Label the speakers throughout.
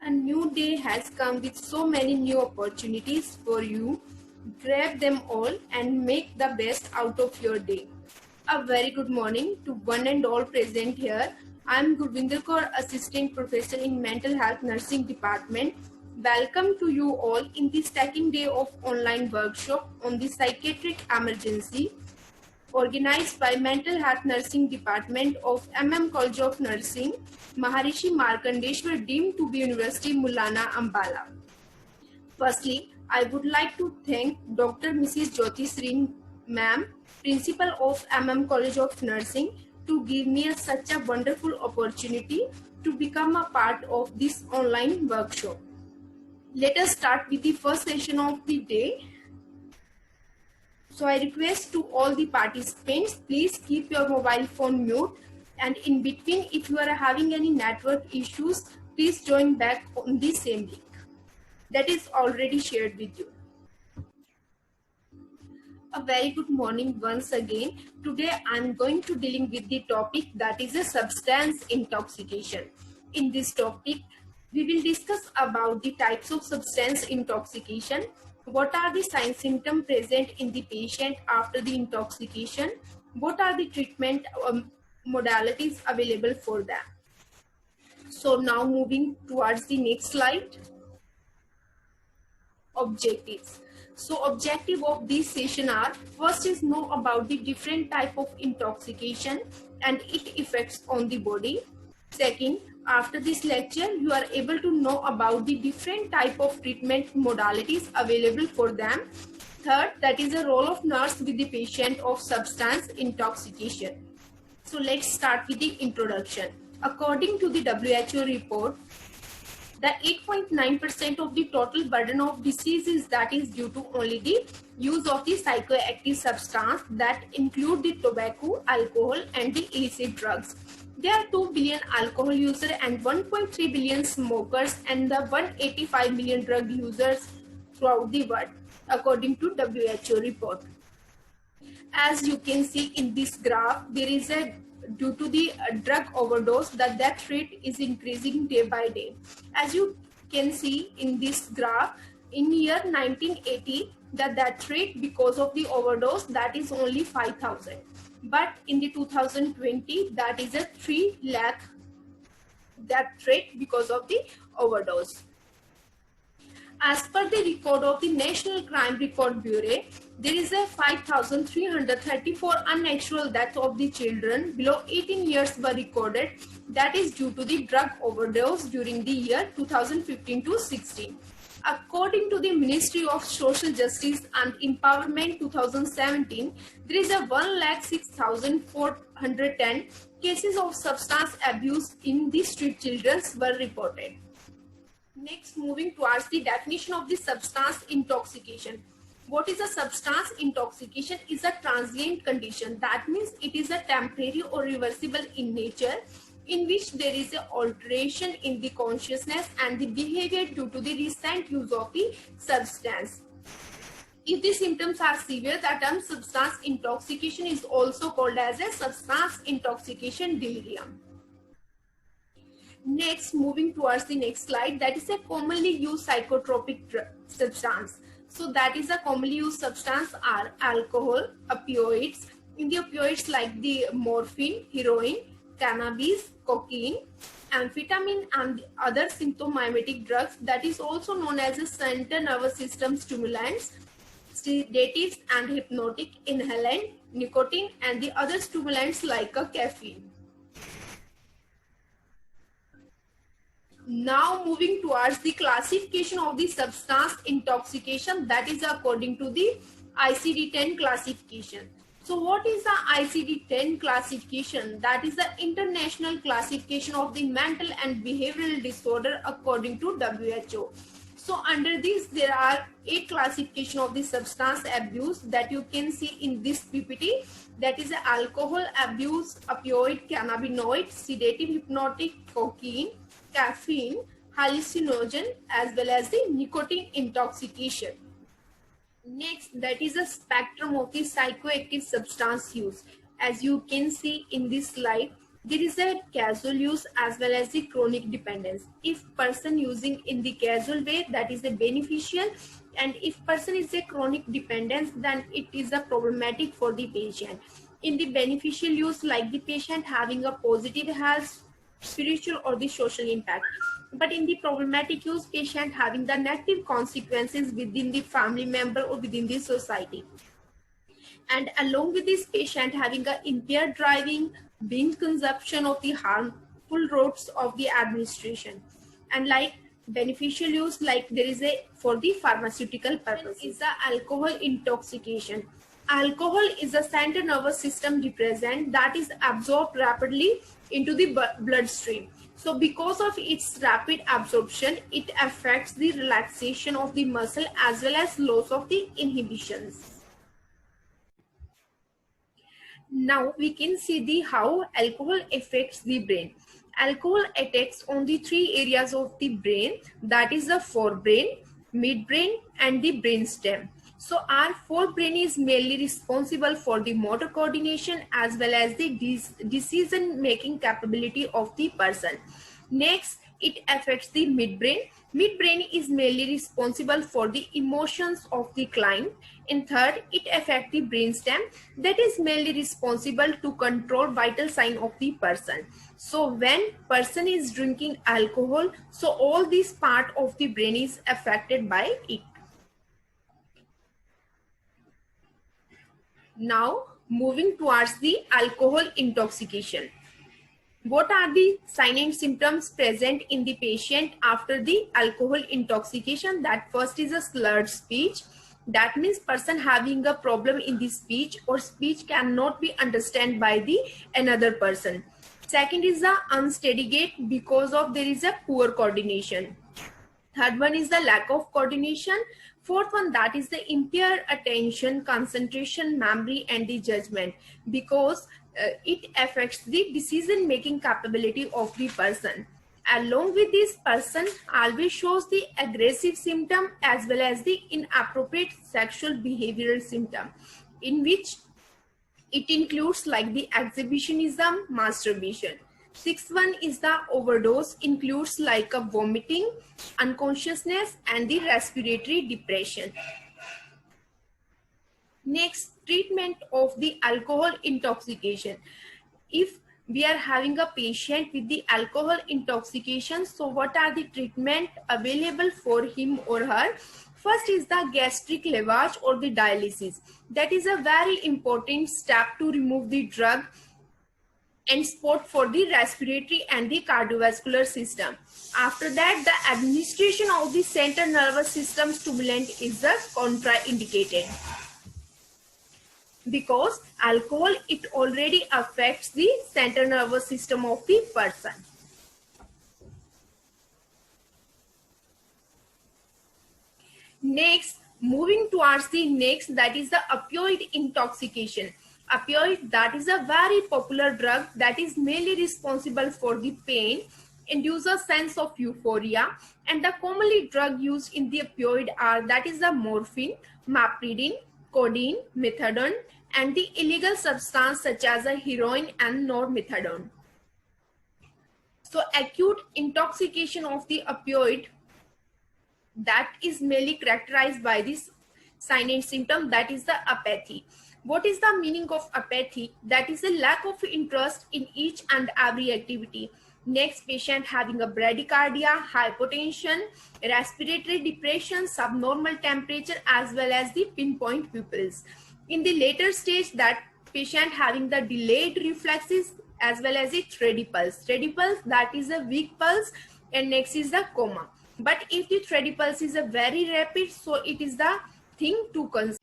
Speaker 1: A new day has come with so many new opportunities for you. Grab them all and make the best out of your day. A very good morning to one and all present here. I am Gurvinder Kaur, Assistant Professor in Mental Health Nursing Department. Welcome to you all in the second day of online workshop on the psychiatric emergency organized by Mental Health Nursing Department of College of Nursing, Maharishi Markandeshwar deemed to be University Mulana Ambala. Firstly, I would like to thank Dr. Mrs. Jyoti Srin Ma'am, Principal of College of Nursing, to give me such a wonderful opportunity to become a part of this online workshop. Let us start with the first session of the day. So I request to all the participants, please keep your mobile phone mute, and in between, if you are having any network issues, please join back on the same link that is already shared with you. A very good morning once again. Today I am going to dealing with the topic that is a substance intoxication. In this topic, we will discuss about the types of substance intoxication. What are the signs symptoms present in the patient after the intoxication? What are the treatment modalities available for them? So now moving towards the next slide. Objectives. So objective of this session are: first is know about the different type of intoxication and its effects on the body. Second, after this lecture, you are able to know about the different type of treatment modalities available for them. Third, that is the role of nurse with the patient of substance intoxication. So let's start with the introduction. According to the WHO report, the 8.9% of the total burden of diseases that is due to only the use of the psychoactive substance that include the tobacco, alcohol and the illicit drugs. There are 2 billion alcohol users and 1.3 billion smokers and the 185 million drug users throughout the world, according to WHO report. As you can see in this graph, there is a due to the drug overdose, the death rate is increasing day by day. As you can see in this graph, in year 1980, the death rate because of the overdose, that is only 5,000. But in the 2020, that is a 3 lakh death rate because of the overdose. As per the record of the National Crime Record Bureau, there is a 5,334 unnatural deaths of the children below 18 years were recorded. That is due to the drug overdose during the year 2015 to 16. According to the Ministry of Social Justice and Empowerment 2017, there is a 106,410 cases of substance abuse in the street children were reported. Next, moving towards the definition of the substance intoxication. What is a substance intoxication? Is a transient condition. That means it is a temporary or reversible in nature, in which there is an alteration in the consciousness and the behavior due to the recent use of the substance. If the symptoms are severe, the term substance intoxication is also called as a substance intoxication delirium. Next, moving towards the next slide, that is a commonly used psychotropic substance. So that is a commonly used substance are alcohol, opioids. In the opioids like the morphine, heroin, cannabis, cocaine, amphetamine and other symptomimetic drugs, that is also known as a central nervous system stimulants, sedatives and hypnotic, inhalant, nicotine and the other stimulants like a caffeine. Now moving towards the classification of the substance intoxication, that is according to the ICD-10 classification. So what is the ICD-10 classification? That is the international classification of the mental and behavioral disorder according to WHO. So under this, there are 8 classification of the substance abuse that you can see in this PPT. That is the alcohol abuse, opioid, cannabinoid, sedative, hypnotic, cocaine, caffeine, hallucinogen, as well as the nicotine intoxication. Next, that is a spectrum of the psychoactive substance use. As you can see in this slide, There is a casual use as well as the chronic dependence. If person using in the casual way, that is a beneficial, and if person is a chronic dependence, then it is a problematic for the patient. In the beneficial use, like the patient having a positive health, spiritual or the social impact, but in the problematic use, patient having the negative consequences within the family member or within the society. And along with this, patient having a impaired driving, binge consumption of the harmful routes of the administration. And like beneficial use, like there is a for the pharmaceutical purpose, is the alcohol intoxication. Alcohol is a central nervous system represent that is absorbed rapidly into the bloodstream. So because of its rapid absorption, it affects the relaxation of the muscle as well as loss of the inhibitions. Now we can see the how alcohol affects the brain. Alcohol attacks on the three areas of the brain, that is the forebrain, midbrain and the brainstem. So our forebrain is mainly responsible for the motor coordination as well as the decision making capability of the person. Next, it affects the midbrain. Midbrain is mainly responsible for the emotions of the client. In third, it affects the brainstem, that is mainly responsible to control vital sign of the person. So when person is drinking alcohol, so all this part of the brain is affected by it. Now moving towards the alcohol intoxication. What are the signs and symptoms present in the patient after the alcohol intoxication? That first is a slurred speech. That means person having a problem in the speech or speech cannot be understood by the another person. Second is the unsteady gait because of there is a poor coordination. Third one is the lack of coordination. Fourth one, that is the impaired attention, concentration, memory and the judgment, because it affects the decision making capability of the person. Along with this, person always shows the aggressive symptom as well as the inappropriate sexual behavioral symptom, in which it includes like the exhibitionism, masturbation. Sixth one is the overdose, includes like a vomiting, unconsciousness and the respiratory depression. Next, treatment of the alcohol intoxication. If we are having a patient with the alcohol intoxication, so what are the treatment available for him or her? First is the gastric lavage or the dialysis. That is a very important step to remove the drug and support for the respiratory and the cardiovascular system. After that, the administration of the central nervous system stimulant is the contraindicated, because alcohol, it already affects the central nervous system of the person. Next, moving towards the next, that is the opioid intoxication. Opioid, that is a very popular drug that is mainly responsible for the pain, induce a sense of euphoria, and the commonly drug used in the opioid are that is the morphine, mapridine, codeine, methadone, and the illegal substance such as a heroin and normethadone. So acute intoxication of the opioid, that is mainly characterized by this sign and symptom, that is the apathy. What is the meaning of apathy? That is a lack of interest in each and every activity. Next, patient having a bradycardia, hypotension, respiratory depression, subnormal temperature as well as the pinpoint pupils. In the later stage, that patient having the delayed reflexes as well as a thready pulse. Thready pulse, that is a weak pulse, and next is the coma. But if the thready pulse is a very rapid, so it is the thing to consider.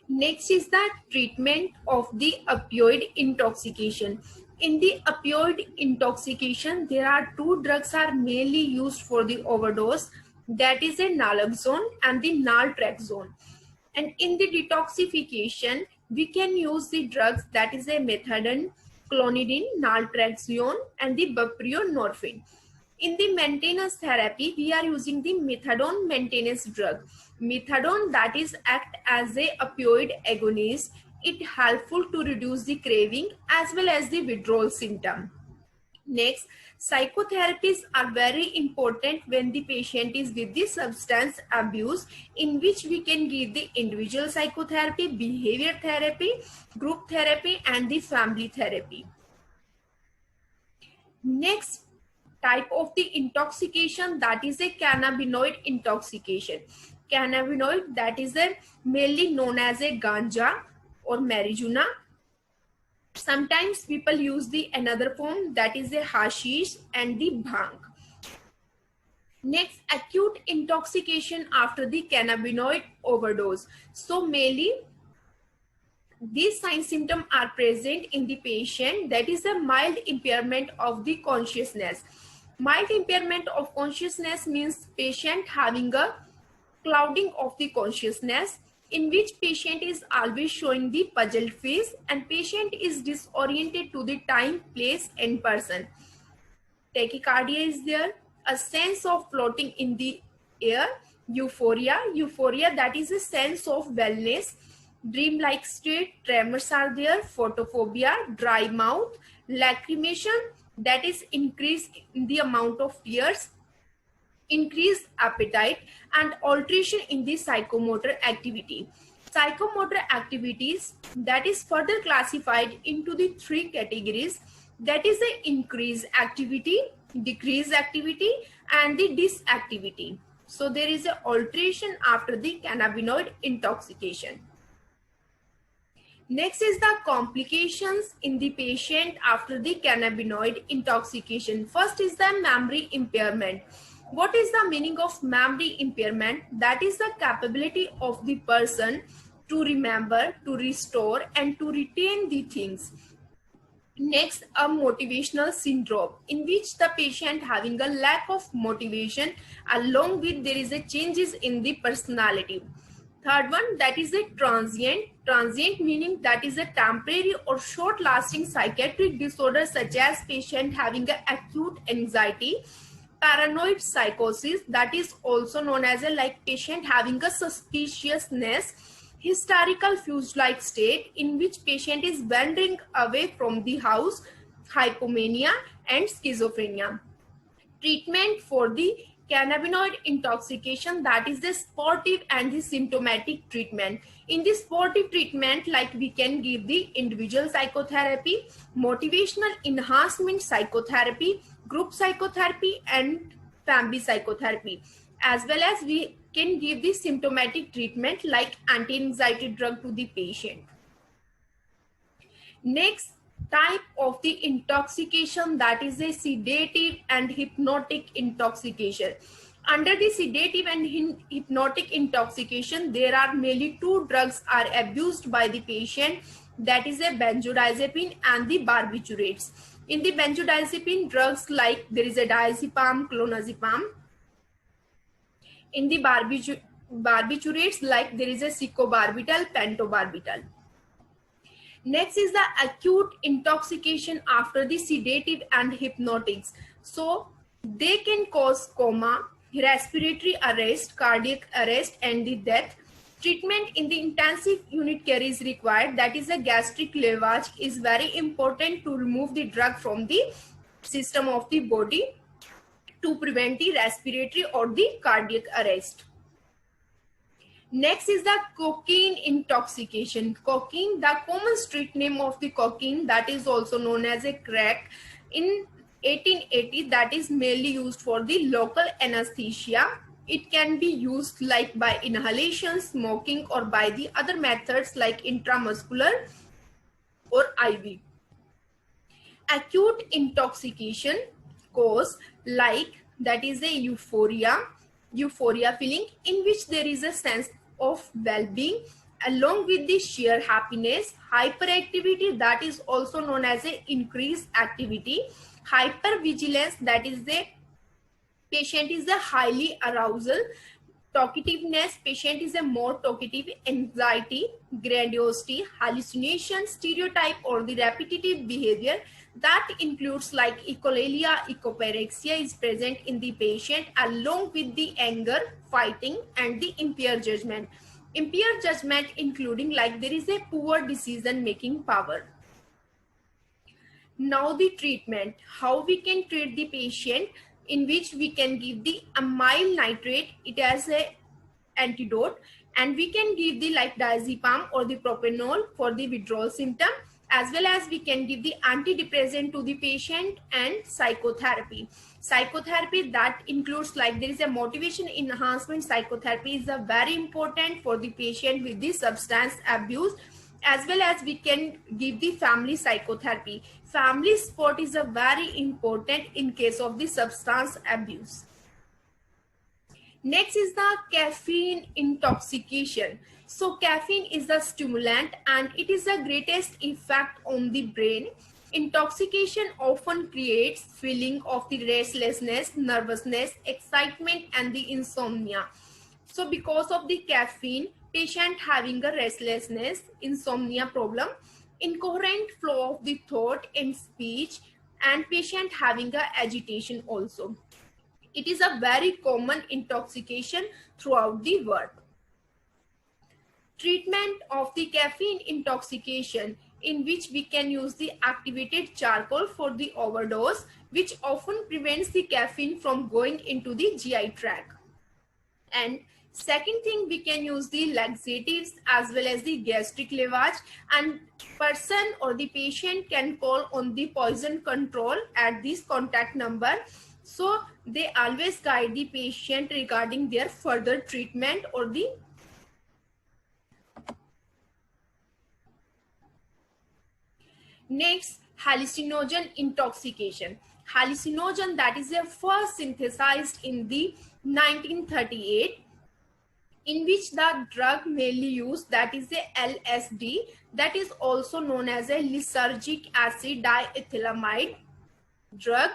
Speaker 1: Next is the treatment of the opioid intoxication. In the opioid intoxication, there are two drugs are mainly used for the overdose. That is a naloxone and the naltrexone. And in the detoxification, we can use the drugs that is a methadone, clonidine, naltrexone, and the buprenorphine. In the maintenance therapy, we are using the methadone maintenance drug. Methadone, that is act as a opioid agonist. It helpful to reduce the craving as well as the withdrawal symptom. Next, psychotherapies are very important when the patient is with the substance abuse, in which we can give the individual psychotherapy, behavior therapy, group therapy, and the family therapy. Next type of the intoxication, that is a cannabinoid intoxication. Cannabinoid, that is a mainly known as a ganja or marijuana. Sometimes people use the another form, that is a hashish and the bhang. Next, acute intoxication after the cannabinoid overdose. So mainly these sign symptoms are present in the patient, that is a mild impairment of the consciousness. Mild impairment of consciousness means patient having a clouding of the consciousness, in which patient is always showing the puzzled face and patient is disoriented to the time, place and person. Tachycardia is there, a sense of floating in the air, euphoria, that is a sense of wellness, dream-like state, tremors are there, photophobia, dry mouth, lacrimation, that is increase in the amount of tears, increased appetite, and alteration in the psychomotor activity. Psychomotor activities, that is further classified into the three categories, that is the increased activity, decreased activity, and the disactivity. So there is an alteration after the cannabinoid intoxication. Next is the complications in the patient after the cannabinoid intoxication. First is the memory impairment. What is the meaning of memory impairment? That is the capability of the person to remember, to restore, and to retain the things. Next, a motivational syndrome, in which the patient having a lack of motivation, along with there is a changes in the personality. Third one, that is a transient. Transient meaning that is a temporary or short lasting psychiatric disorder, such as patient having a acute anxiety, paranoid psychosis, that is also known as a like patient having a suspiciousness, hysterical fuse-like state, in which patient is wandering away from the house, hypomania and schizophrenia. Treatment for the cannabinoid intoxication, that is the sportive and the symptomatic treatment. In the sportive treatment, like we can give the individual psychotherapy, motivational enhancement psychotherapy, group psychotherapy and family psychotherapy, as well as we can give the symptomatic treatment like anti-anxiety drug to the patient. Next type of the intoxication, that is a sedative and hypnotic intoxication. Under the sedative and hypnotic intoxication, there are mainly two drugs are abused by the patient, that is a benzodiazepine and the barbiturates. In the benzodiazepine drugs, like there is a diazepam, clonazepam. In the barbiturates, like there is a secobarbital, pentobarbital. Next is the acute intoxication after the sedative and hypnotics. So they can cause coma, respiratory arrest, cardiac arrest and the death. Treatment in the intensive unit care is required, that is a gastric lavage is very important to remove the drug from the system of the body to prevent the respiratory or the cardiac arrest. Next is the cocaine intoxication. Cocaine, the common street name of the cocaine, that is also known as a crack. In 1880, that is mainly used for the local anesthesia. It can be used like by inhalation, smoking, or by the other methods like intramuscular or IV. Acute intoxication cause like that is a euphoria feeling, in which there is a sense of well-being along with the sheer happiness. Hyperactivity, that is also known as a increased activity. Hypervigilance, that is the patient is a highly arousal. Talkativeness, patient is a more talkative. Anxiety, grandiosity, hallucination, stereotype or the repetitive behavior, that includes like echolalia, echopyrexia is present in the patient along with the anger, fighting and the impaired judgment. Impaired judgment including like there is a poor decision making power. Now the treatment, how we can treat the patient, in which we can give the amyl nitrate, it as a antidote, and we can give the like diazepam or the propanol for the withdrawal symptom, as well as we can give the antidepressant to the patient, and psychotherapy. Psychotherapy that includes like there is a motivation enhancement psychotherapy is a very important for the patient with the substance abuse, as well as we can give the family psychotherapy. Family support is a very important in case of the substance abuse. Next is the caffeine intoxication. So caffeine is a stimulant and it is the greatest effect on the brain. Intoxication often creates feeling of the restlessness, nervousness, excitement and the insomnia. So because of the caffeine, patient having a restlessness, insomnia problem, incoherent flow of the thought and speech, and patient having a agitation also. It is a very common intoxication throughout the world. Treatment of the caffeine intoxication, in which we can use the activated charcoal for the overdose, which often prevents the caffeine from going into the GI tract. And second thing, we can use the laxatives as well as the gastric lavage, and person or the patient can call on the poison control at this contact number. So they always guide the patient regarding their further treatment or the next, hallucinogen intoxication. Hallucinogen that is a first synthesized in the 1938, in which the drug mainly used that is a LSD, that is also known as a lysergic acid diethylamide drug.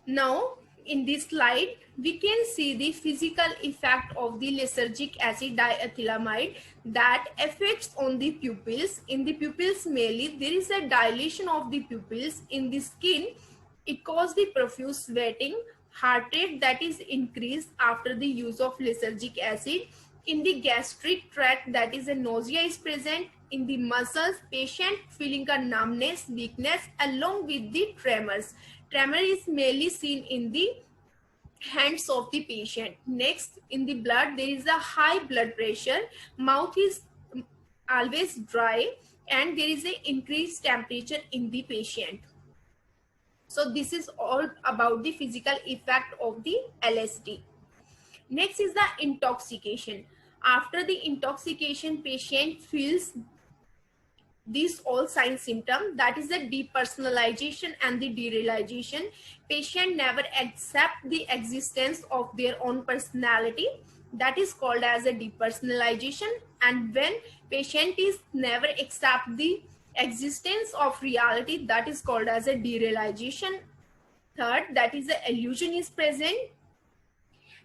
Speaker 1: Now in this slide we can see the physical effect of the lysergic acid diethylamide that affects on the pupils. In the pupils mainly there is a dilation of the pupils. In the skin it causes the profuse sweating, heart rate that is increased after the use of lysergic acid. In the gastric tract that is a nausea is present. In the muscles, patient feeling a numbness, weakness along with the tremors. Tremor is mainly seen in the hands of the patient. Next, in the blood there is a high blood pressure, mouth is always dry, and there is a increased temperature in the patient. So this is all about the physical effect of the LSD. Next is the intoxication. After the intoxication, patient feels these all sign symptoms, that is the depersonalization and the derealization. Patient never accept the existence of their own personality, that is called as a depersonalization. And when patient is never accept the existence of reality, that is called as a derealization. Third, that is the illusion is present.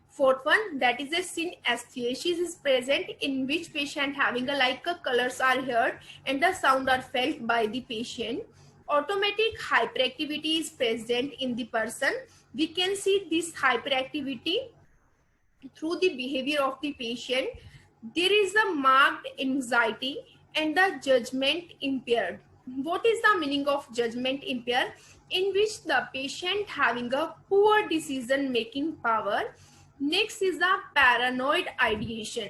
Speaker 1: Fourth one, that is a synesthesia is present, in which patient having a like a colors are heard and the sound are felt by the patient. Automatic hyperactivity is present in the person. We can see this hyperactivity through the behavior of the patient. There is a marked anxiety and the judgment impaired. What is the meaning of judgment impaired? In which the patient having a poor decision making power. Next is the paranoid ideation.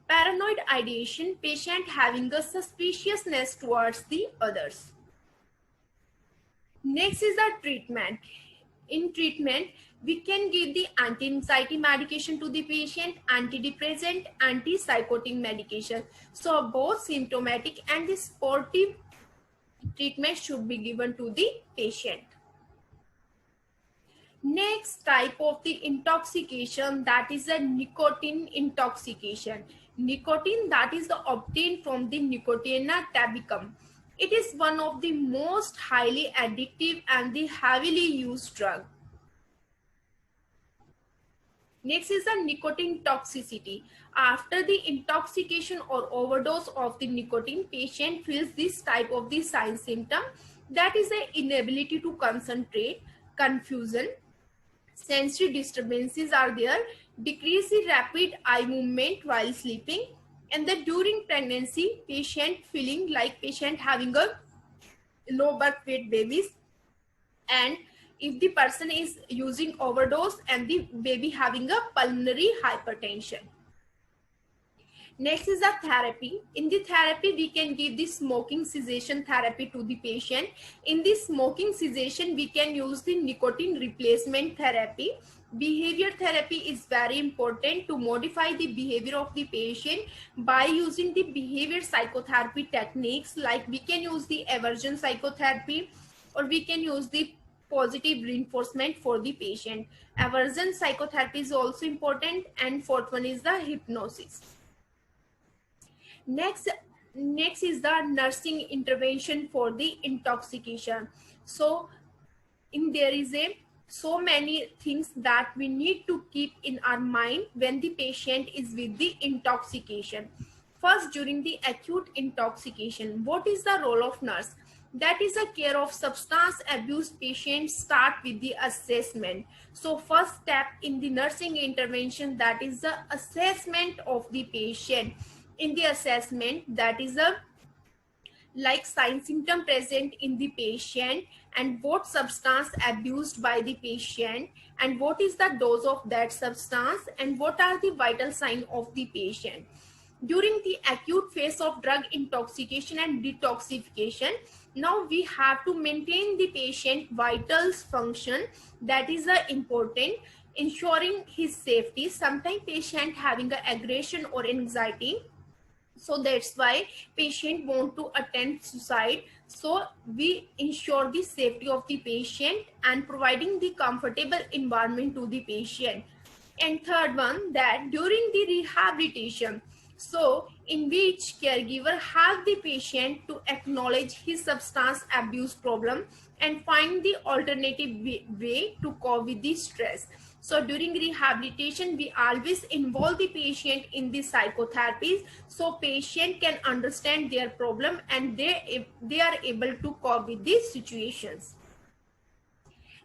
Speaker 1: Paranoid ideation, patient having a suspiciousness towards the others. Next is the treatment. In treatment, we can give the anti-anxiety medication to the patient, antidepressant, antipsychotic medication. So both symptomatic and the supportive treatment should be given to the patient. Next type of the intoxication, that is a nicotine intoxication. Nicotine that is obtained from the Nicotiana tabacum. It is one of the most highly addictive and the heavily used drug. Next is the nicotine toxicity. After the intoxication or overdose of the nicotine, patient feels this type of the sign symptom, that is the inability to concentrate, confusion, sensory disturbances are there, decrease the rapid eye movement while sleeping, and the during pregnancy, patient feeling like patient having a low birth weight babies, and if the person is using overdose and the baby having a pulmonary hypertension. Next is the therapy. In the therapy, we can give the smoking cessation therapy to the patient. In the smoking cessation, we can use the nicotine replacement therapy. Behavior therapy is very important to modify the behavior of the patient by using the behavior psychotherapy techniques, like we can use the aversion psychotherapy, or we can use the positive reinforcement for the patient. Aversion psychotherapy is also important, and fourth one is the hypnosis. Next is the nursing intervention for the intoxication. So there is so many things that we need to keep in our mind when the patient is with the intoxication. First, during the acute intoxication, what is the role of nurse? That is a care of substance abuse patients. Start with the assessment. So first step in the nursing intervention, that is the assessment of the patient. In the assessment, that is a like sign symptom present in the patient, and what substance abused by the patient, and what is the dose of that substance, and what are the vital signs of the patient. During the acute phase of drug intoxication and detoxification, now we have to maintain the patient vitals function. That is important, ensuring his safety. Sometimes patient having a aggression or anxiety, so that's why patient want to attempt suicide. So we ensure the safety of the patient and providing the comfortable environment to the patient. And third one, that during the rehabilitation, so in which caregiver help the patient to acknowledge his substance abuse problem and find the alternative way to cope with the stress. So during rehabilitation, we always involve the patient in the psychotherapies, so patient can understand their problem and they are able to cope with these situations.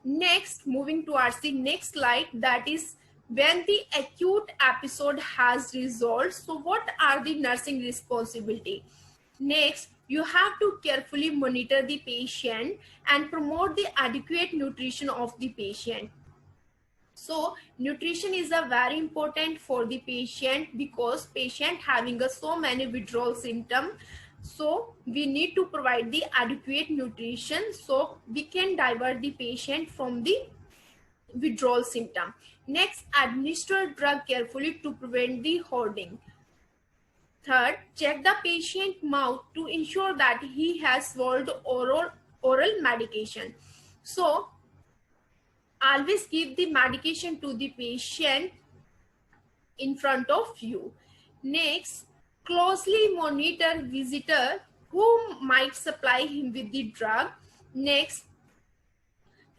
Speaker 1: Next, moving towards the next slide, that is when the acute episode has resolved. So what are the nursing responsibility? Next, you have to carefully monitor the patient and promote the adequate nutrition of the patient. So nutrition is a very important for the patient, because patient having a so many withdrawal symptom, so we need to provide the adequate nutrition so we can divert the patient from the withdrawal symptom. Next, administer drug carefully to prevent the hoarding. Third, check the patient mouth to ensure that he has swallowed oral medication. So always give the medication to the patient in front of you. Next, closely monitor visitor who might supply him with the drug. Next,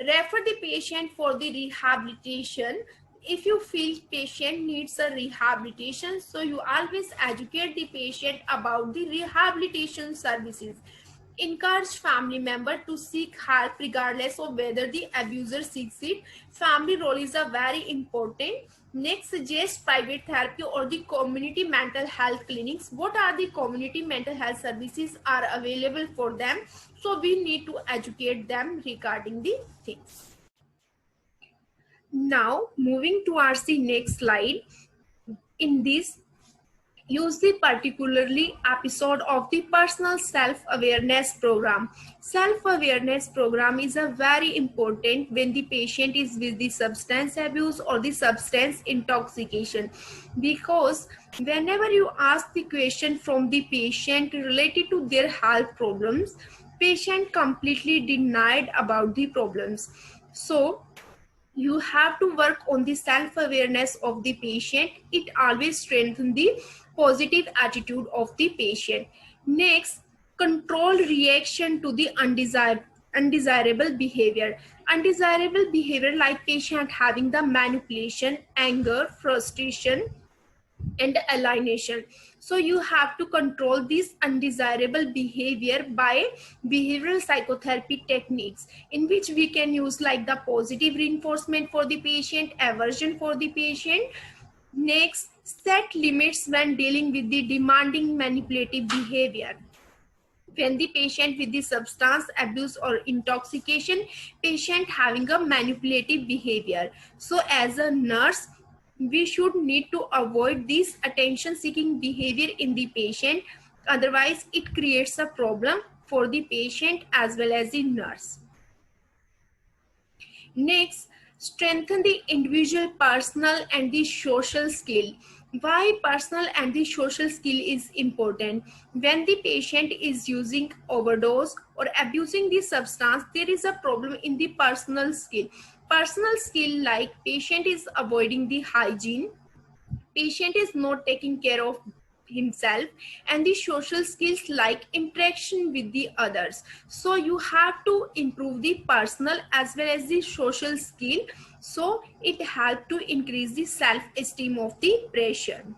Speaker 1: refer the patient for the rehabilitation. If you feel patient needs a rehabilitation, so you always educate the patient about the rehabilitation services. Encourage family member to seek help regardless of whether the abuser seeks it. Family role is a very important. Next, suggest private therapy or the community mental health clinics. What are the community mental health services are available for them? So we need to educate them regarding the things. Now, moving towards the next slide. In this, use the particularly episode of the personal self-awareness program. Self-awareness program is a very important when the patient is with the substance abuse or the substance intoxication, because whenever you ask the question from the patient related to their health problems, patient completely denied about the problems. So you have to work on the self-awareness of the patient. It always strengthens the positive attitude of the patient. Next, control reaction to the undesirable behavior. Undesirable behavior like patient having the manipulation, anger, frustration, and alienation. So you have to control this undesirable behavior by behavioral psychotherapy techniques, in which we can use like the positive reinforcement for the patient, aversion for the patient. Next, set limits when dealing with the demanding manipulative behavior. When the patient with the substance abuse or intoxication, patient having a manipulative behavior. So as a nurse, we should need to avoid this attention seeking behavior in the patient. Otherwise, it creates a problem for the patient as well as the nurse. Next, strengthen the individual personal and the social skill. Why personal and the social skill is important? When the patient is using overdose or abusing the substance, there is a problem in the personal skill. Personal skill like patient is avoiding the hygiene, patient is not taking care of himself, and the social skills like interaction with the others. So you have to improve the personal as well as the social skill, so it helps to increase the self-esteem of the patient.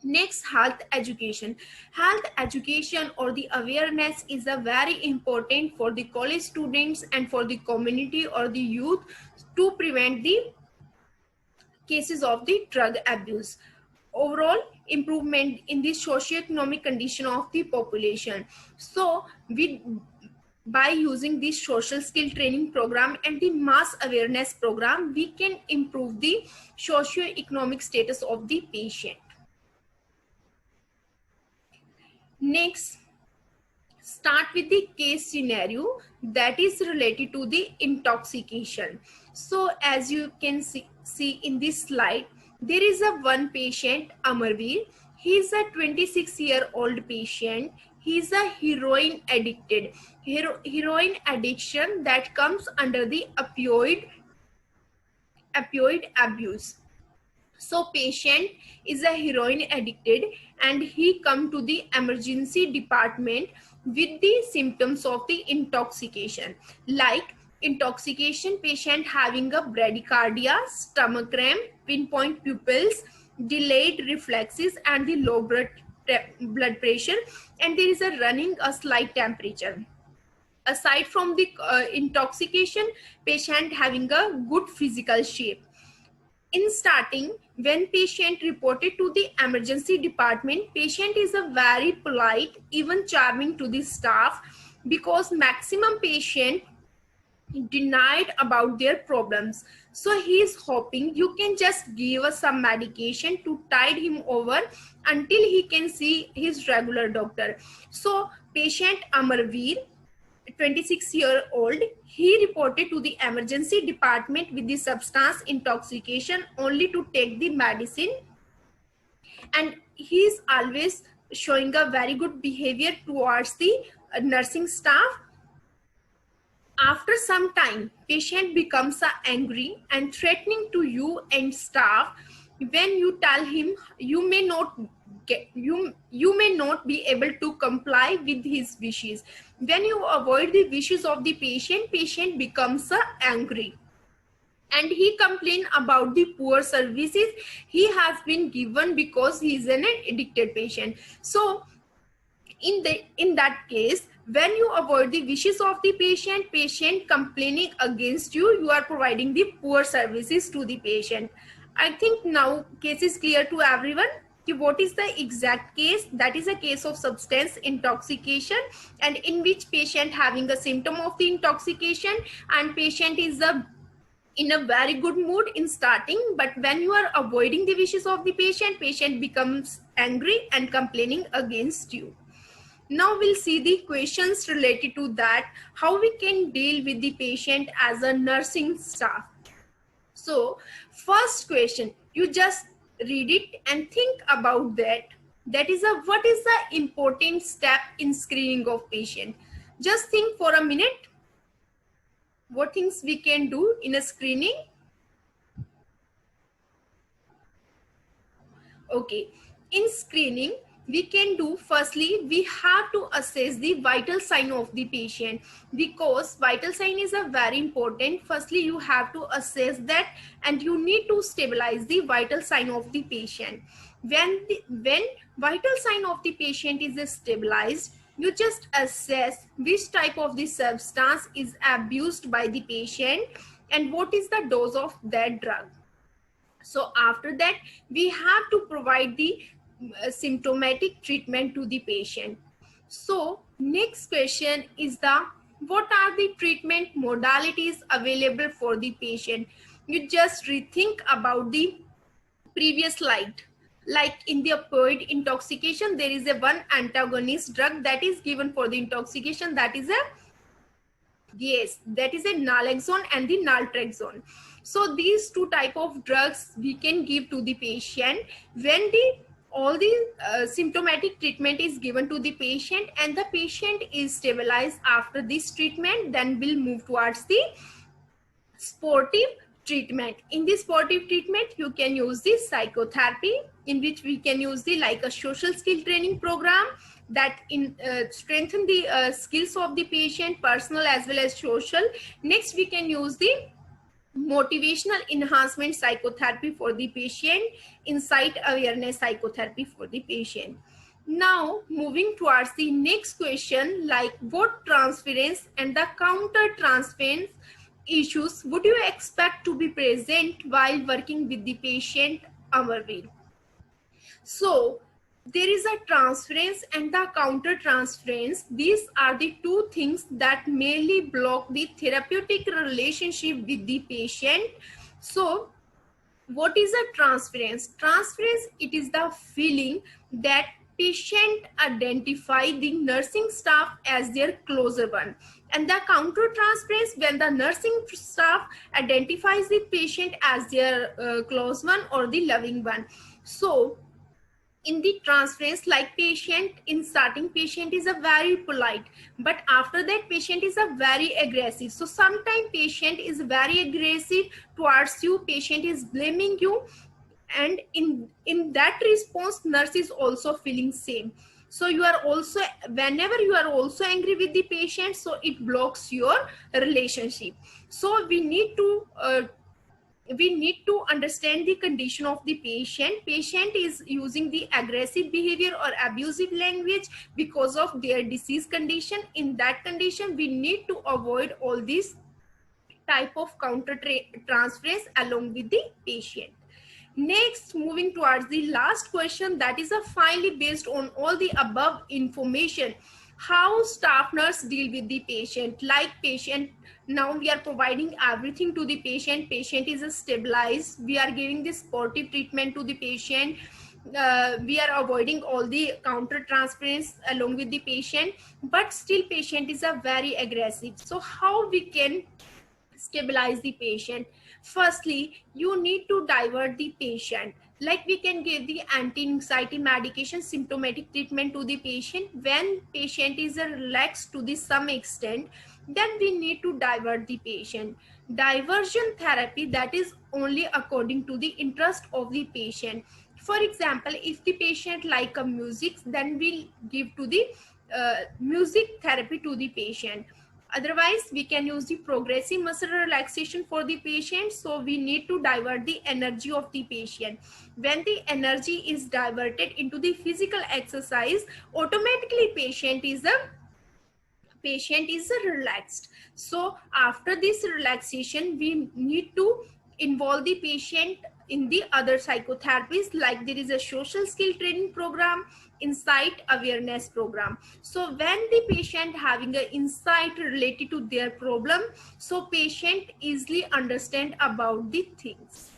Speaker 1: Next, health education. Health education or the awareness is a very important for the college students and for the community or the youth to prevent the cases of the drug abuse. Overall improvement in the socioeconomic condition of the population. So we, by using this social skill training program and the mass awareness program, we can improve the socioeconomic status of the patient. Next, start with the case scenario that is related to the intoxication. So as you can see in this slide, there is a one patient, Amarveer. He is a 26-year-old patient. He is a heroin addicted. Heroin addiction that comes under the opioid abuse. So patient is a heroin addicted and he come to the emergency department with the symptoms of the intoxication, like intoxication patient having a bradycardia, stomach cramp, pinpoint pupils, delayed reflexes and the low blood pressure, and there is a running a slight temperature. Aside from the intoxication, patient having a good physical shape. In starting, when patient reported to the emergency department, patient is a very polite, even charming to the staff, because maximum patient denied about their problems. So he is hoping you can just give us some medication to tide him over until he can see his regular doctor. So patient Amarveer, 26-year-old, he reported to the emergency department with the substance intoxication only to take the medicine, and he is always showing a very good behavior towards the nursing staff. After some time, patient becomes angry and threatening to you and staff. When you tell him you may not be able to comply with his wishes. When you avoid the wishes of the patient becomes angry, and he complain about the poor services he has been given because he is an addicted patient. So in that case, when you avoid the wishes of the patient complaining against you, you are providing the poor services to the patient. I think now case is clear to everyone. What is the exact case? That is a case of substance intoxication, and in which patient having a symptom of the intoxication, and patient is in a very good mood in starting, but when you are avoiding the wishes of the patient becomes angry and complaining against you. Now we'll see the questions related to that, how we can deal with the patient as a nursing staff. So first question, you just read it and think about that. That is what is the important step in screening of patient? Just think for a minute. What things we can do in a screening? Okay, in screening, we can do, firstly, we have to assess the vital sign of the patient, because vital sign is a very important. Firstly, you have to assess that, and you need to stabilize the vital sign of the patient. When vital sign of the patient is stabilized, you just assess which type of the substance is abused by the patient and what is the dose of that drug. So after that, we have to provide the symptomatic treatment to the patient. So next question is the, what are the treatment modalities available for the patient? You just rethink about the previous slide. Like in the opioid intoxication, there is a one antagonist drug that is given for the intoxication, that is a, yes, that is a naloxone and the naltrexone. So these two type of drugs we can give to the patient when the all the symptomatic treatment is given to the patient and the patient is stabilized after this treatment. Then we'll move towards the sportive treatment. In this sportive treatment, you can use the psychotherapy, in which we can use the like a social skill training program that in strengthen the skills of the patient, personal as well as social. Next, we can use the motivational enhancement psychotherapy for the patient, insight awareness psychotherapy for the patient. Now moving towards the next question, like what transference and the counter transference issues would you expect to be present while working with the patient, Amarveer? So there is a transference and the counter transference. These are the two things that mainly block the therapeutic relationship with the patient. So what is a transference? Transference, it is the feeling that patient identify the nursing staff as their closer one, and the counter transference when the nursing staff identifies the patient as their close one or the loving one. So in the transference, like patient in starting, patient is a very polite, but after that patient is a very aggressive. So sometimes patient is very aggressive towards you, patient is blaming you, and in that response nurse is also feeling same. So you are also, whenever you are also angry with the patient, so it blocks your relationship. So we need to understand the condition of the patient. Patient is using the aggressive behavior or abusive language because of their disease condition. In that condition, we need to avoid all these type of counter transference along with the patient. Next, moving towards the last question, that is a finally based on all the above information, how staff nurse deal with the patient. Like patient, now we are providing everything to the patient, patient is stabilized, we are giving this supportive treatment to the patient, we are avoiding all the counter transference along with the patient, but still patient is a very aggressive. So how we can stabilize the patient? Firstly, you need to divert the patient. Like we can give the anti-anxiety medication, symptomatic treatment to the patient. When patient is relaxed to the some extent, then we need to divert the patient. Diversion therapy, that is only according to the interest of the patient. For example, if the patient like a music, then we'll give to the music therapy to the patient. Otherwise, we can use the progressive muscle relaxation for the patient. So we need to divert the energy of the patient. When the energy is diverted into the physical exercise, automatically patient is relaxed. So after this relaxation, we need to involve the patient in the other psychotherapies, like there is a social skill training program, insight awareness program. So when the patient having an insight related to their problem, so patient easily understand about the things.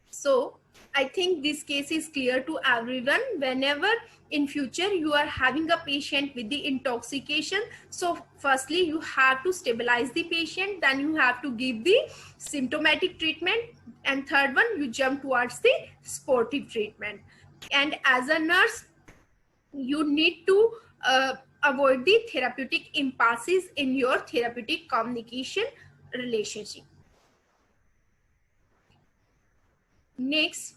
Speaker 1: So I think this case is clear to everyone. Whenever in future you are having a patient with the intoxication, so firstly you have to stabilize the patient, then you have to give the symptomatic treatment, and third one, you jump towards the sportive treatment. And as a nurse, you need to avoid the therapeutic impasses in your therapeutic communication relationship. Next,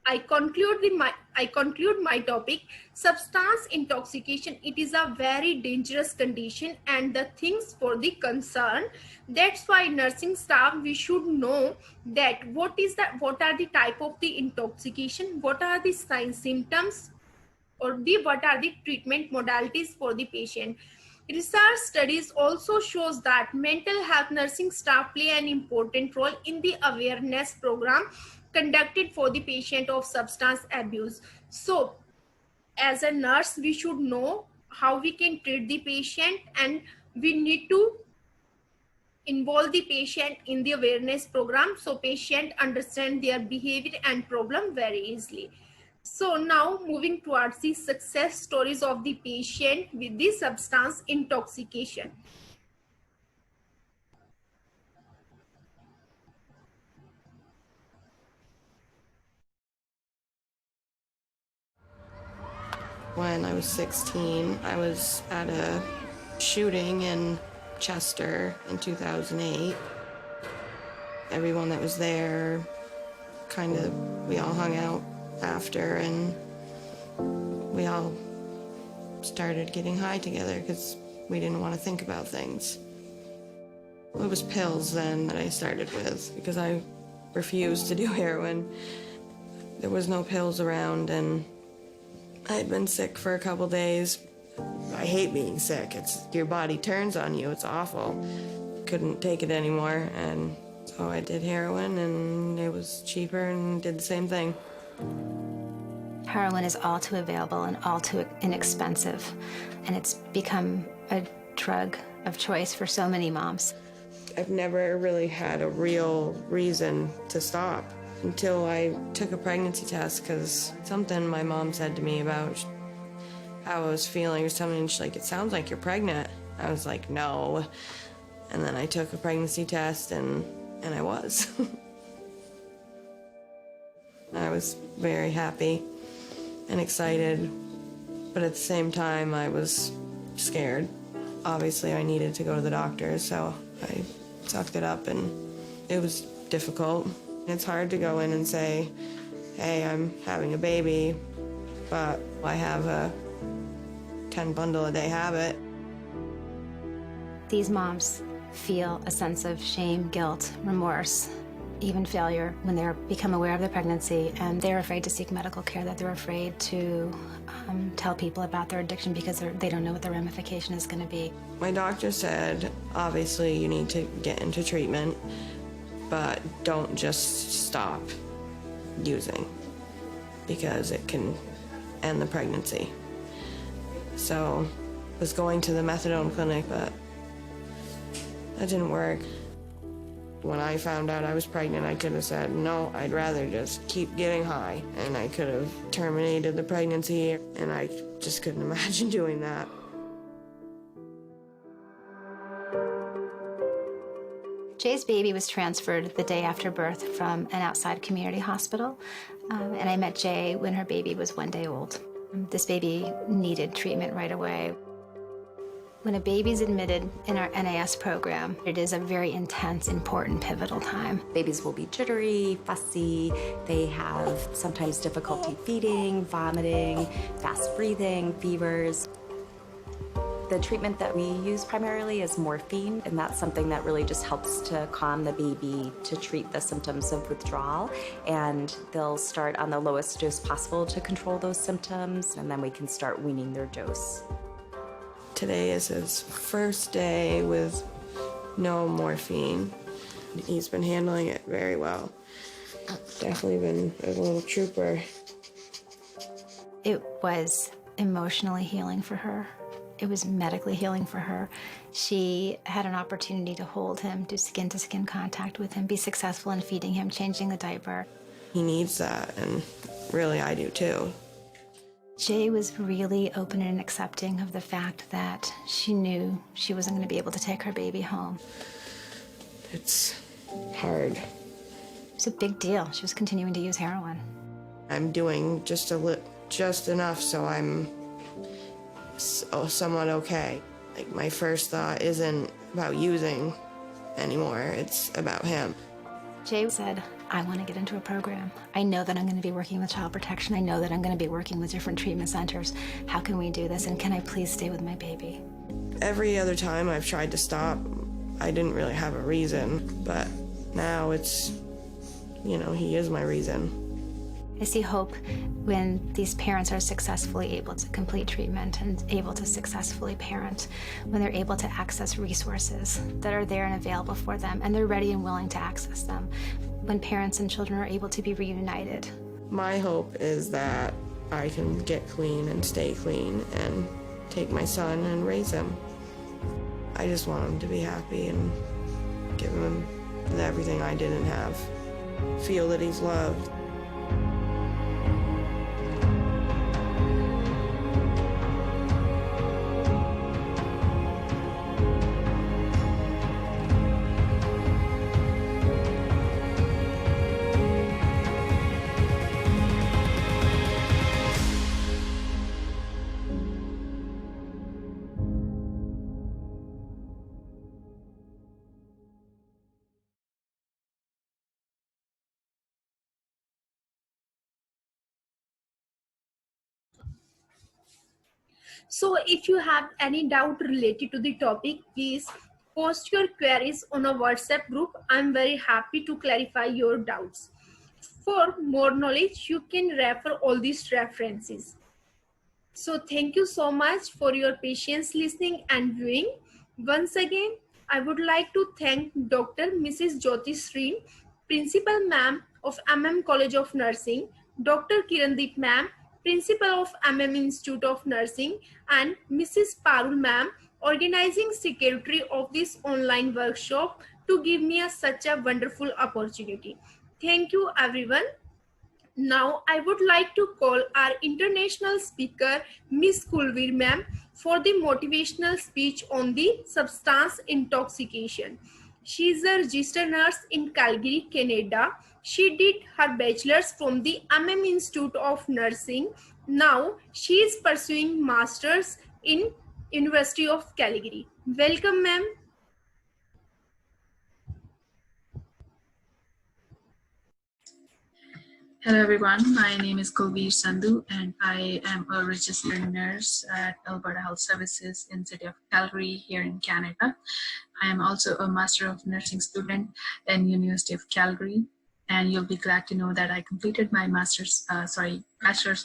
Speaker 1: I conclude my topic. Substance intoxication, it is a very dangerous condition and the things for the concern. That's why nursing staff, we should know that what are the type of the intoxication, what are the signs, symptoms, or what are the treatment modalities for the patient. Research studies also shows that mental health nursing staff play an important role in the awareness program conducted for the patient of substance abuse. So as a nurse, we should know how we can treat the patient, and we need to involve the patient in the awareness program so patient understand their behavior and problem very easily. So now moving towards the success stories of the patient with the substance intoxication.
Speaker 2: When I was 16, I was at a shooting in Chester in 2008. Everyone that was there, we all hung out after, and we all started getting high together because we didn't want to think about things. It was pills then that I started with because I refused to do heroin. There was no pills around, and I'd been sick for a couple days. I hate being sick. Your body turns on you. It's awful. Couldn't take it anymore, and so I did heroin, and it was cheaper and did the same thing.
Speaker 3: Heroin is all too available and all too inexpensive, and it's become a drug of choice for so many moms.
Speaker 2: I've never really had a real reason to stop until I took a pregnancy test, because something my mom said to me about how I was feeling or something, and she's like, "It sounds like you're pregnant." I was like, "No." And then I took a pregnancy test, and I was. I was very happy and excited, but at the same time I was scared. Obviously I needed to go to the doctor, so I sucked it up, and it was difficult. It's hard to go in and say, "Hey, I'm having a baby, but I have a 10 bundle a day habit."
Speaker 3: These moms feel a sense of shame, guilt, remorse, even failure when they become aware of their pregnancy, and they're afraid to seek medical care, that they're afraid to tell people about their addiction because they don't know what the ramification is going to be.
Speaker 2: My doctor said, obviously you need to get into treatment, but don't just stop using because it can end the pregnancy. So I was going to the methadone clinic, but that didn't work. When I found out I was pregnant, I could have said, no, I'd rather just keep getting high. And I could have terminated the pregnancy, and I just couldn't imagine doing that.
Speaker 3: Jay's baby was transferred the day after birth from an outside community hospital, and I met Jay when her baby was 1 day old. This baby needed treatment right away. When a baby's admitted in our NAS program, it is a very intense, important, pivotal time.
Speaker 4: Babies will be jittery, fussy, they have sometimes difficulty feeding, vomiting, fast breathing, fevers. The treatment that we use primarily is morphine, and that's something that really just helps to calm the baby to treat the symptoms of withdrawal. And they'll start on the lowest dose possible to control those symptoms, and then we can start weaning their dose.
Speaker 2: Today is his first day with no morphine. He's been handling it very well. Definitely been a little trooper.
Speaker 3: It was emotionally healing for her. It was medically healing for her. She had an opportunity to hold him, do skin-to-skin contact with him, be successful in feeding him, changing the diaper.
Speaker 2: He needs that, and really I do too.
Speaker 3: Jay was really open and accepting of the fact that she knew she wasn't going to be able to take her baby home.
Speaker 2: It's hard.
Speaker 3: It was a big deal. She was continuing to use heroin.
Speaker 2: I'm doing just enough so I'm somewhat okay. Like, my first thought isn't about using anymore, it's about him.
Speaker 3: Jay said, I want to get into a program. I know that I'm going to be working with child protection. I know that I'm going to be working with different treatment centers. How can we do this? And can I please stay with my baby?
Speaker 2: Every other time I've tried to stop, I didn't really have a reason, but now it's, he is my reason.
Speaker 3: I see hope when these parents are successfully able to complete treatment and able to successfully parent, when they're able to access resources that are there and available for them, and they're ready and willing to access them, when parents and children are able to be reunited.
Speaker 2: My hope is that I can get clean and stay clean and take my son and raise him. I just want him to be happy and give him everything I didn't have. Feel that he's loved.
Speaker 1: So if you have any doubt related to the topic, please post your queries on a WhatsApp group. I'm very happy to clarify your doubts. For more knowledge, you can refer all these references. So thank you so much for your patience listening and viewing. Once again, I would like to thank Dr. Mrs. Jyoti Sreen, Principal Ma'am of College of Nursing, Dr. Kirandeep Ma'am, Principal of Institute of Nursing, and Mrs. Parul Ma'am, Organizing Secretary of this online workshop, to give me such a wonderful opportunity. Thank you, everyone. Now, I would like to call our international speaker, Miss Kulveer Ma'am, for the motivational speech on the substance intoxication. She is a registered nurse in Calgary, Canada. She did her bachelor's from the Institute of Nursing. Now, she is pursuing master's in University of Calgary. Welcome, ma'am.
Speaker 5: Hello everyone, my name is Kulveer Sandhu and I am a registered nurse at Alberta Health Services in the city of Calgary here in Canada. I am also a Master of Nursing student in University of Calgary, and you'll be glad to know that I completed my Bachelor's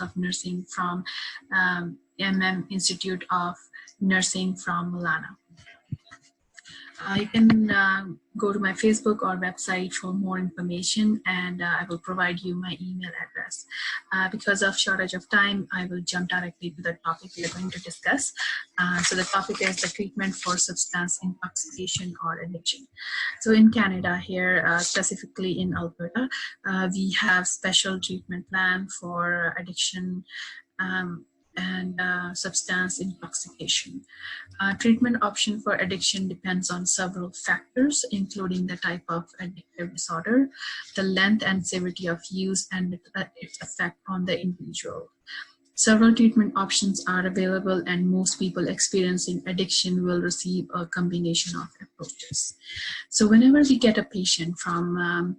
Speaker 5: of Nursing from Institute of Nursing from Milano. You can go to my Facebook or website for more information, and I will provide you my email address. Because of shortage of time, I will jump directly to the topic we are going to discuss. So the topic is the treatment for substance intoxication or addiction. So in Canada here, specifically in Alberta, we have special treatment plan for addiction and substance intoxication. Treatment option for addiction depends on several factors, including the type of addictive disorder, the length and severity of use, and its effect on the individual. Several treatment options are available, and most people experiencing addiction will receive a combination of approaches. So whenever we get a patient from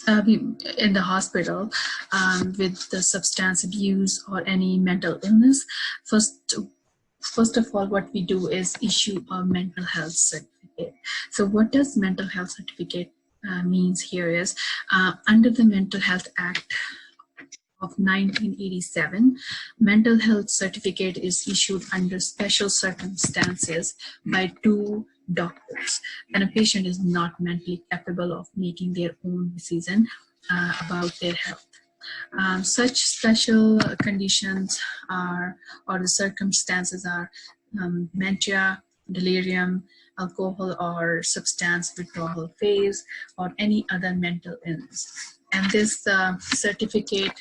Speaker 5: in the hospital with the substance abuse or any mental illness, first of all, what we do is issue a mental health certificate. So what does mental health certificate means here is, under the Mental Health Act of 1987, mental health certificate is issued under special circumstances by two doctors, and a patient is not mentally capable of making their own decision about their health. Such special conditions are, or the circumstances are, dementia, delirium, alcohol or substance withdrawal phase, or any other mental illness. And this certificate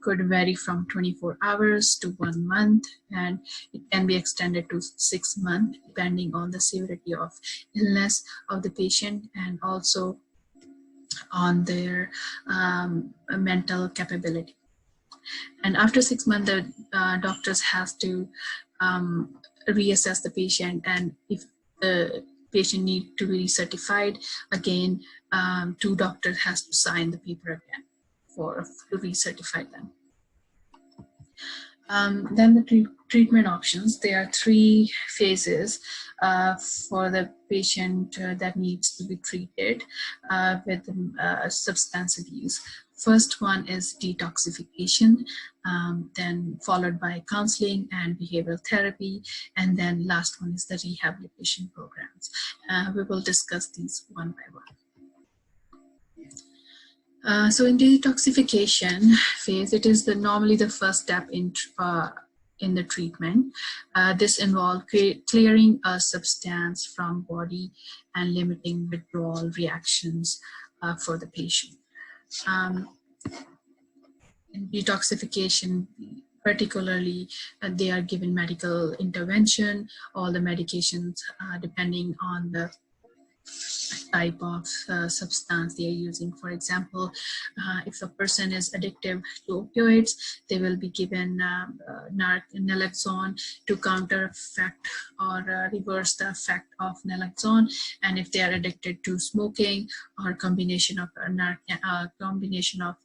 Speaker 5: could vary from 24 hours to 1 month, and it can be extended to 6 months depending on the severity of illness of the patient and also on their mental capability. And after 6 months, the doctors have to reassess the patient, and if the patient need to be recertified, again, 2 doctors has to sign the paper again to recertify them. Then the treatment options. There are 3 phases for the patient that needs to be treated with substance abuse. First one is detoxification, then followed by counseling and behavioral therapy, and then last one is the rehabilitation programs. We will discuss these one by one. So in detoxification phase, it is normally the first step in the treatment. This involves clearing a substance from body and limiting withdrawal reactions for the patient. In detoxification, particularly, they are given medical intervention, all the medications depending on the type of substance they are using. For example, if a person is addictive to opioids, they will be given naloxone to counter effect or reverse the effect of naloxone. And if they are addicted to smoking or combination of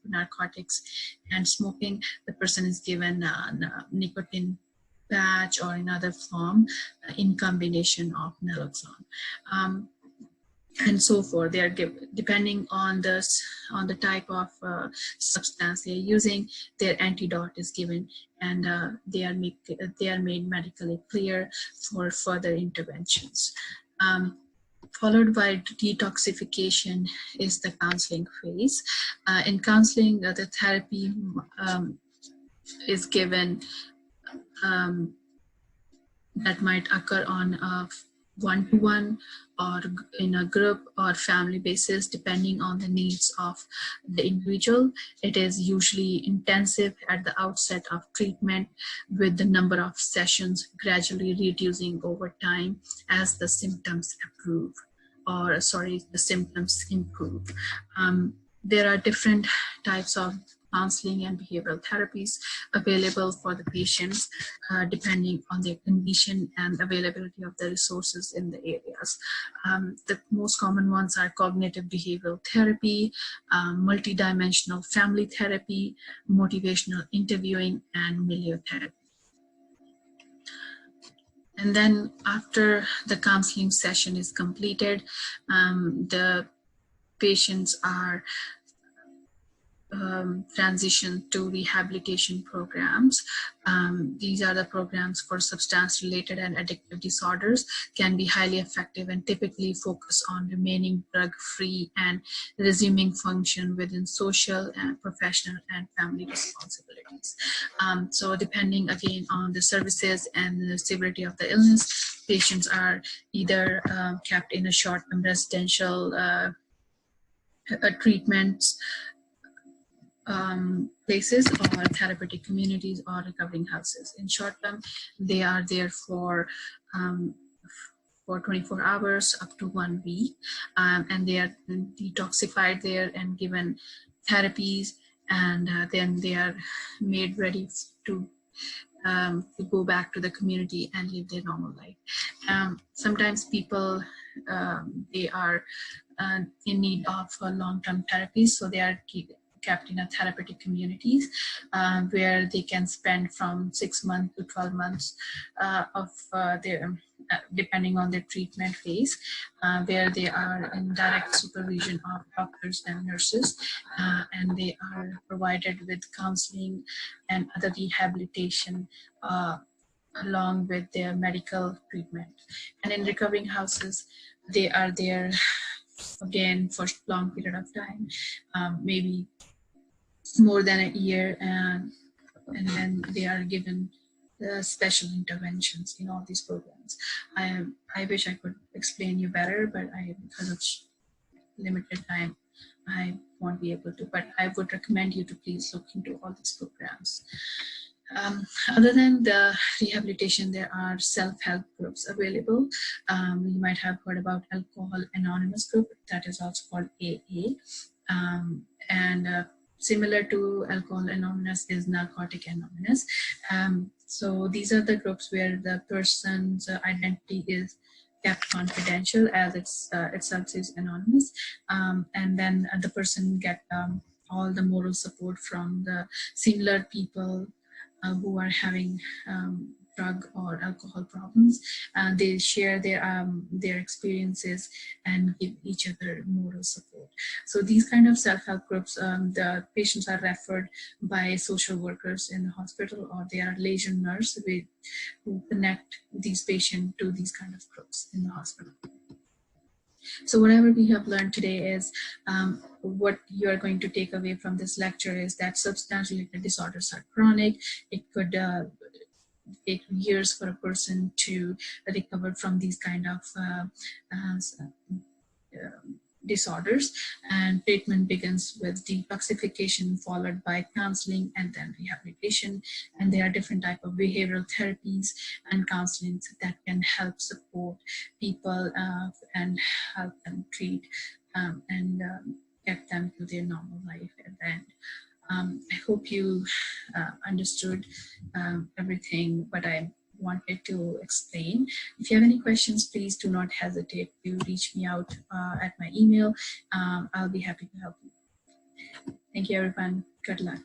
Speaker 5: narcotics and smoking, the person is given nicotine patch or another form in combination of naloxone. And so forth. They are given, depending on the type of substance they are using, their antidote is given, and they are made medically clear for further interventions. Followed by detoxification is the counseling phase. In counseling, the therapy is given that might occur on a one-to-one or in a group or family basis, depending on the needs of the individual. It is usually intensive at the outset of treatment, with the number of sessions gradually reducing over time as the symptoms improve. There are different types of counseling and behavioral therapies available for the patients depending on their condition and availability of the resources in the areas. The most common ones are cognitive behavioral therapy, multidimensional family therapy, motivational interviewing, and milieu therapy. And then after the counseling session is completed, the patients are transition to rehabilitation programs. These are the programs for substance-related and addictive disorders, can be highly effective and typically focus on remaining drug-free and resuming function within social and professional and family responsibilities. So depending again on the services and the severity of the illness, patients are either kept in a short-term residential treatments places or therapeutic communities or recovering houses. In short term, they are there for 24 hours up to 1 week, and they are detoxified there and given therapies, and then they are made ready to go back to the community and live their normal life. Sometimes people, they are in need of long-term therapies, so they are kept in a therapeutic communities where they can spend from 6 months to 12 months of their, depending on their treatment phase, where they are in direct supervision of doctors and nurses, and they are provided with counseling and other rehabilitation along with their medical treatment. And in recovering houses, they are there again for long period of time, maybe more than a year, and then they are given the special interventions in all these programs. I wish I could explain you better, but because of limited time, I won't be able to, but I would recommend you to please look into all these programs. Other than the rehabilitation, there are self-help groups available. You might have heard about Alcohol Anonymous group, that is also called AA. Similar to Alcohol Anonymous is Narcotic Anonymous. So these are the groups where the person's identity kept confidential as itself is anonymous, and then the person get all the moral support from the similar people who are having drug or alcohol problems. They share their experiences and give each other moral support. So these kind of self-help groups, the patients are referred by social workers in the hospital, or they are liaison nurse who connect these patients to these kind of groups in the hospital. So whatever we have learned today is what you are going to take away from this lecture is that substance related disorders are chronic. It could take years for a person to recover from these kind of disorders, and treatment begins with detoxification followed by counseling and then rehabilitation. And there are different types of behavioral therapies and counseling that can help support people and help them treat and get them to their normal life at the end. I hope you understood everything what I wanted to explain. If you have any questions, please do not hesitate to reach me out at my email. I'll be happy to help you. Thank you, everyone. Good luck.